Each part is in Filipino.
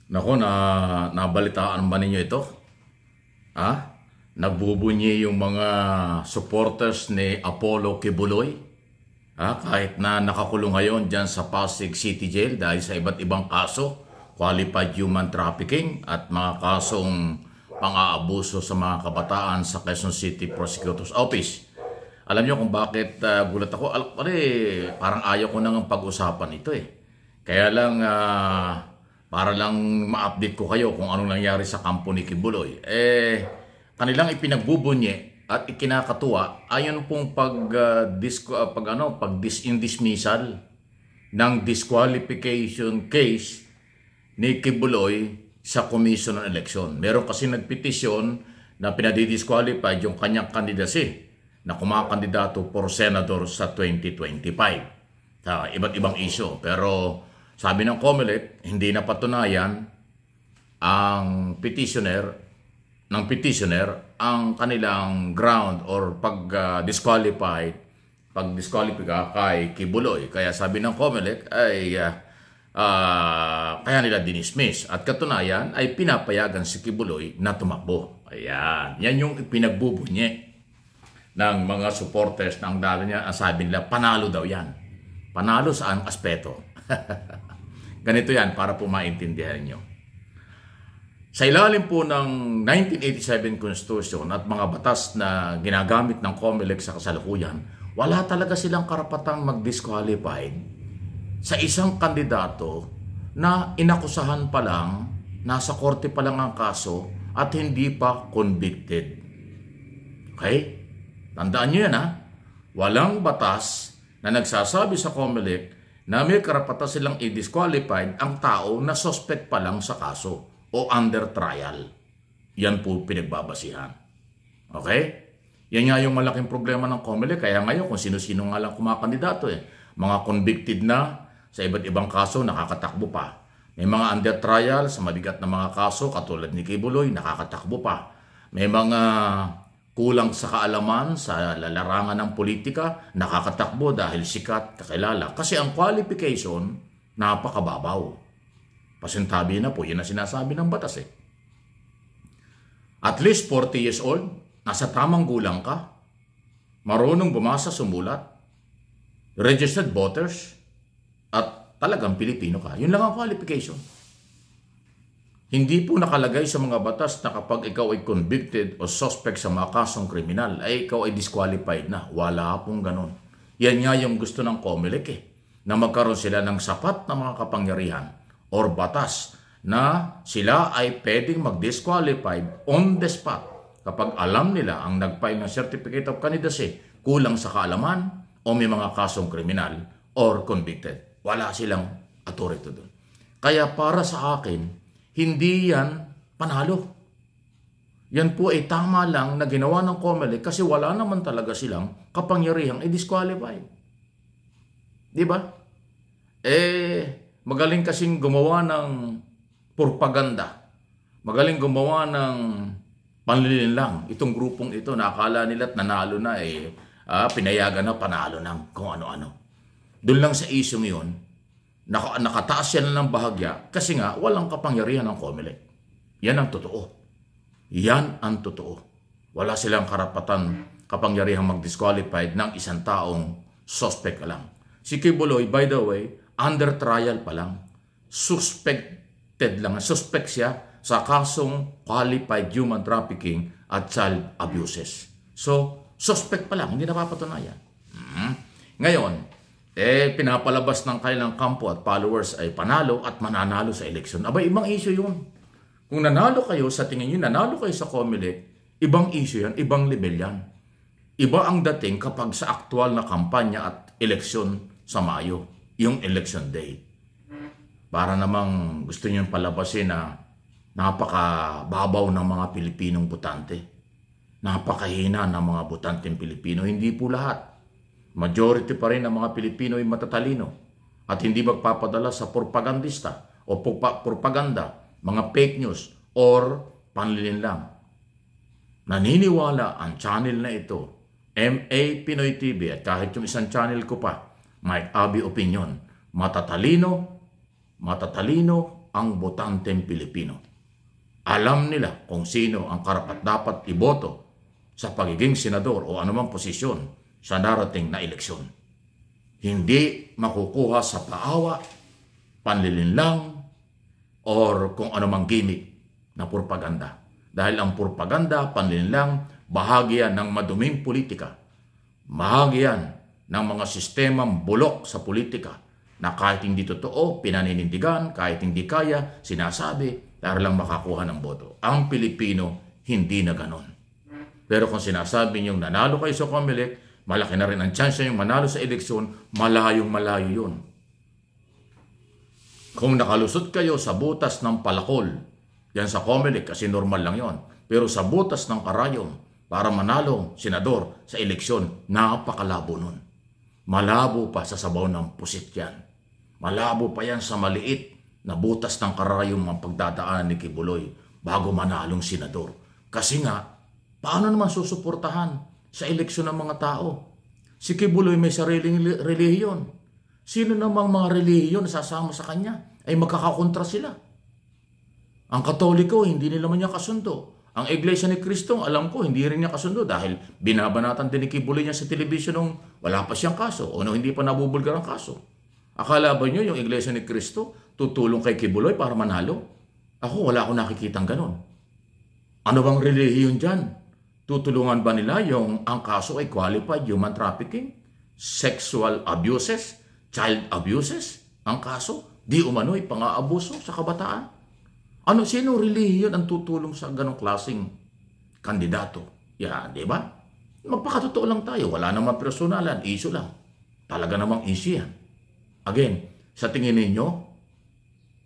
Nako, nabalitaan ba ninyo ito? Ha? Nagbubunyi yung mga supporters ni Apollo Kibuloy. Kahit na nakakulong ngayon dyan sa Pasig City Jail dahil sa iba't ibang kaso, qualified human trafficking at mga kasong pang-aabuso sa mga kabataan sa Quezon City Prosecutor's Office. Alam niyo kung bakit gulat ako? Parang ayaw ko nang pag-usapan ito eh. Kaya lang, para lang ma-update ko kayo kung anong nangyari sa kampo ni Kibuloy. Kanilang ipinagbubunye at ikinakatuwa ayon pong dismissal ng disqualification case ni Kibuloy sa Commission on Election. Meron kasi nagpetisyon na pinadidisqualified yung kanyang candidacy na kumakandidato for senador sa 2025. Iba't ibang issue. Pero sabi ng COMELEC, hindi na patunayan ang petitioner ang kanilang ground or pag-disqualify kay Kibuloy. Kaya sabi ng COMELEC ay kaya nila dinismiss. At katunayan ay pinapayagan si Kibuloy na tumakbo. Ayan. Yan yung pinagbubunye ng mga supporters ng dalo niya. Sabi nila, panalo daw yan. Panalo sa ang aspeto. Ganito yan para po maintindihan nyo. Sa ilalim po ng 1987 Constitution at mga batas na ginagamit ng COMELEC sa kasalukuyan, wala talaga silang karapatang mag-disqualified sa isang kandidato na inakusahan pa lang, nasa korte pa lang ang kaso at hindi pa convicted. Okay? Tandaan nyo yan ha. Walang batas na nagsasabi sa COMELEC na may karapatan silang i-disqualified ang tao na suspect pa lang sa kaso o under trial. Yan po pinagbabasihan. Okay? Yan nga yung malaking problema ng COMELEC. Kaya ngayon kung sino-sino nga lang kumakandidato mga convicted na sa iba't ibang kaso, nakakatakbo pa. May mga under trial sa mabigat na mga kaso katulad ni Kibuloy, nakakatakbo pa. May mga kulang sa kaalaman sa lalarangan ng politika, nakakatakbo dahil sikat, kakilala. Kasi ang qualification, napakababaw. Pasintabi na po, yun ang sinasabi ng batas At least 40 years old, nasa tamang gulang ka, marunong bumasa, sumulat, registered voters, at talagang Pilipino ka. Yun lang ang qualification. Hindi po nakalagay sa mga batas na kapag ikaw ay convicted o suspect sa mga kasong kriminal, ay ikaw ay disqualified na. Wala pong ganun. Yan nga yung gusto ng COMELEC na magkaroon sila ng sapat na mga kapangyarihan or batas na sila ay pwedeng mag-disqualified on the spot kapag alam nila ang nag-file ng Certificate of Candidacy kulang sa kaalaman o may mga kasong kriminal or convicted. Wala silang authority doon. Kaya para sa akin, hindi yan panalo. Yan po ay tama lang na ginawa ng COMELEC kasi wala naman talaga silang kapangyarihang i-disqualify. Di ba? Magaling kasing gumawa ng propaganda. Magaling gumawa ng panlilinlang. Itong grupong ito, nakakala nila't nanalo na pinayagan na panalo ng kung ano-ano. Doon lang sa isyong yun, nakataas yan ng bahagya kasi nga walang kapangyarihan ng COMELEC. Yan ang totoo. Yan ang totoo. Wala silang kapangyarihan mag-disqualified ng isang taong suspect ka lang. Si Kibuloy, by the way, under trial pa lang. Suspect siya sa kasong qualified human trafficking at child abuses. So, suspect pa lang, hindi napapatunayan. Ngayon, pinapalabas ng kanilang kampo at followers ay panalo at mananalo sa eleksyon. Ibang issue yun. Kung nanalo kayo, sa tingin nyo, nanalo kayo sa COMELEC, ibang issue yan, ibang level yan. Iba ang dating kapag sa aktual na kampanya at eleksyon sa Mayo, yung election day. Para namang gusto nyo palabasin na napakababaw ng mga Pilipinong botante. Napakahina ng mga botanteng Pilipino. Hindi po lahat. Majority pa rin ng mga Pilipino ay matatalino at hindi magpapadala sa propagandista o propaganda, mga fake news or panlilinlang. Naniniwala ang channel na ito, MA Pinoy TV at kahit yung isang channel ko pa, Mike Abby Opinion, matatalino ang botanteng Pilipino. Alam nila kung sino ang karapat-dapat iboto sa pagiging senador o anumang posisyon sa darating na eleksyon. Hindi makukuha sa paawa, panlilinlang, or kung anumang gimmick na propaganda. Dahil ang propaganda, panlilinlang, bahagi yan ng maduming politika. Bahagi yan ng mga sistemang bulok sa politika na kahit hindi totoo, pinaninindigan, kahit hindi kaya, sinasabi, para lang makakuha ng boto. Ang Pilipino, hindi na ganon. Pero kung sinasabi niyong nanalo kayo sa COMELEC, malaki na rin ang chance niyong manalo sa eleksyon, malayong-malayo yun. Kung nakalusot kayo sa butas ng palakol, yan sa COMELEC kasi normal lang yon. Pero sa butas ng karayom, para manalo senador sa eleksyon, napakalabo nun. Malabo pa sa sabaw ng pusit yan. Malabo pa yan sa maliit na butas ng karayom ang pagdadaanan ni Kibuloy bago manalong senador. Kasi nga, paano naman susuportahan sa eleksyon ng mga tao? Si Kibuloy may sariling relihiyon. Sino namang mga relihiyon na sasama sa kanya ay magkakakontra sila. Ang Katoliko, hindi nila man niya kasundo. Ang Iglesia ni Cristo, alam ko, hindi rin niya kasundo dahil binabanatan din ni Kibuloy niya sa television nung wala pa siyang kaso o nung hindi pa nabubulgar ang kaso. Akala ba niyo yung Iglesia ni Cristo tutulong kay Kibuloy para manalo? Ako, wala akong nakikitang ganon. Ano bang relihiyon dyan? Tutulungan ba nila yung ang kaso ay qualified human trafficking, sexual abuses, child abuses? Ang kaso, di umano'y pang-aabuso sa kabataan. Ano, sino relihiyon ang tutulong sa ganong klaseng kandidato? Yan, di ba? Magpakatotoo lang tayo. Wala namang personalan, issue lang. Talaga namang issue yan. Again, sa tingin ninyo,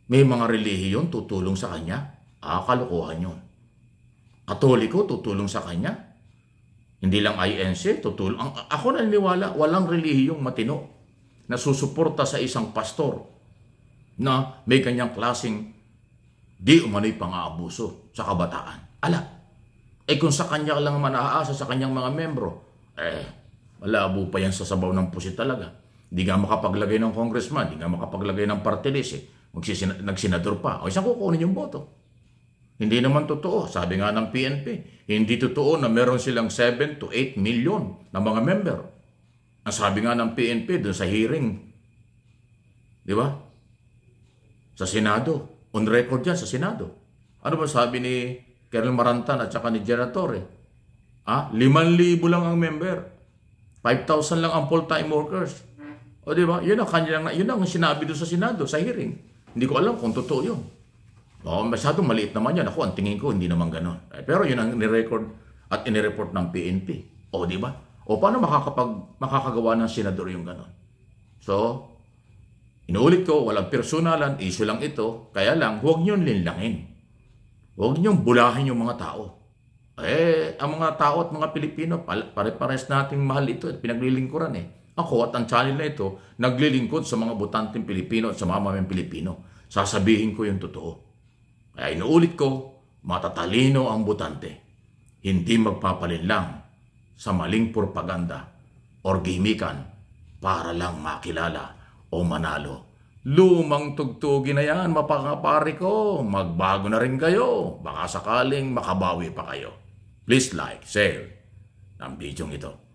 may mga relihiyon tutulong sa kanya? Kalokohan yun. Katoliko tutulong sa kanya? Hindi lang INC tutulong. Ako naniniwala, walang relihiyong matino na susuporta sa isang pastor na may kanyang klaseng di umano'y pang-aabuso sa kabataan. Kung sa kanya lang man aasa sa kanyang mga membro, malabo pa yan sa sabaw ng pusit talaga. Di nga makapaglagay ng congressman, di nga makapaglagay ng party list, nagsenador pa. O isang kukunin yung boto. Hindi naman totoo. Sabi nga ng PNP, hindi totoo na meron silang 7 to 8 million na mga member. Ang sabi nga ng PNP doon sa hearing, di ba? Sa Senado. On record yan sa Senado. Ano ba sabi ni Colonel Marantan at saka ni General Torre? 5,000 lang ang member. 5,000 lang ang full-time workers. O di ba? Yun ang sinabi doon sa Senado, sa hearing. Hindi ko alam kung totoo yun. Masyadong maliit naman yan. Ako, ang tingin ko, hindi naman ganon. Pero yun ang ni-record at inireport ng PNP. O di ba? O paano makakagawa ng senador yung ganon? So, inuulit ko, walang personalan, issue lang ito. Kaya lang, huwag niyong linlangin. Huwag niyong bulahin yung mga tao. Ang mga tao at mga Pilipino, pare-pares nating mahal ito at pinaglilingkuran Ako at ang channel na ito, naglilingkod sa mga botanteng Pilipino at sa mga mamayang Pilipino. Sasabihin ko yung totoo. Kaya inuulit ko, matatalino ang botante. Hindi magpapalinlang sa maling propaganda or gimikan para lang makilala o manalo. Lumang tugtugin na yan, mapakapari ko. Magbago na rin kayo. Baka sakaling makabawi pa kayo. Please like, share ng video ito.